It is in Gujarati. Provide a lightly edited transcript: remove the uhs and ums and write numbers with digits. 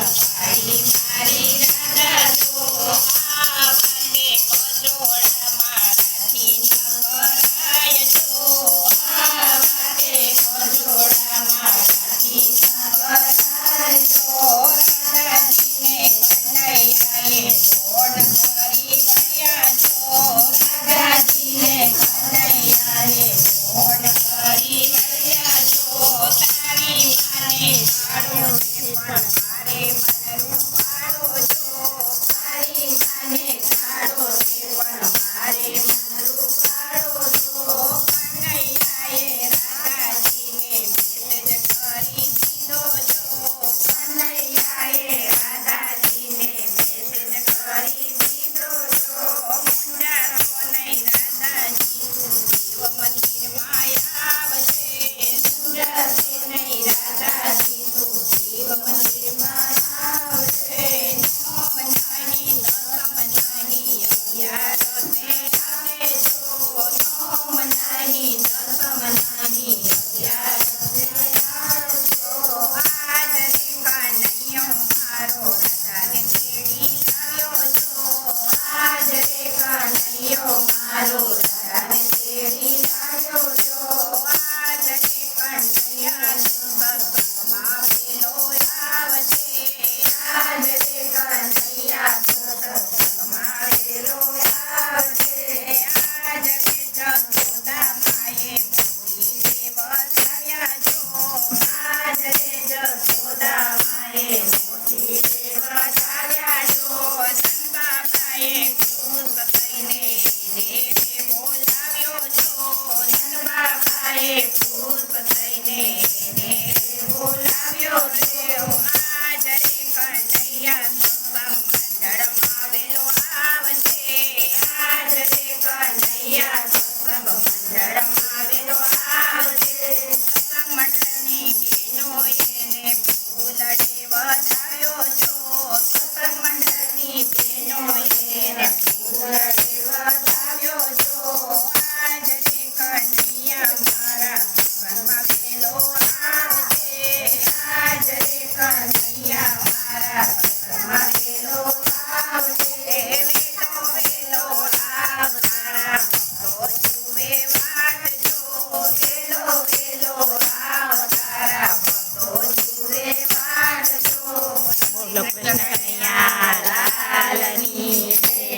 પાડી મારી રાધા તો આ વાતે કજોડા મારાથી ન કરાય જો આ વાતે કજોડા મારાથી ન કરાય જો રાધાજીને કનૈયાએ ફોન કરી વળ્યા છો રાધાજીને કનૈયાએ ફોન કરી વળ્યા છો તારી માને પાડો છે પણ મારે મારું પાડો છો તારી માને પાડો છે પણ મારે મારું પાડો છો કનૈયાએ રાધાજીને મેસેજ કરી દીધો છો કનૈયાએ રાધાજીને મેસેજ કરી દીધો છો મુંજારો નહીં રાધાજી તું શિવ મંદિરમાં આવજે મુંજાશે નહીં રાધાજી તું શિવ મંદિરમાં આવજે નોમ નહીં દસમ નહીં અગિયારસે આવે છો નોમ નહીં દસમ નહીં અગિયારસે આવજો આજ રે કનૈયો મારો રાધાને તેડી લાવ્યો છો આજ રે કનૈયો મારો રાધાને તેડી લાવ્યો છો આજ રે કનૈયા સત્સંગમાં પેલો આવજે આજ રે કનૈયા સત્સંગમાં પેલો આવજે આજ રે જશોદા માએ મોતી વધાવ્યા જો આજ રે જશોદા માએ મોતી વધાવ્યા જો નંદબાબાએ ખુશ થઈને એને બોલાવ્યો છો નંદબાબાએ ખુશ થઈને એને બોલાવ્યો છે આજ રે કનૈયા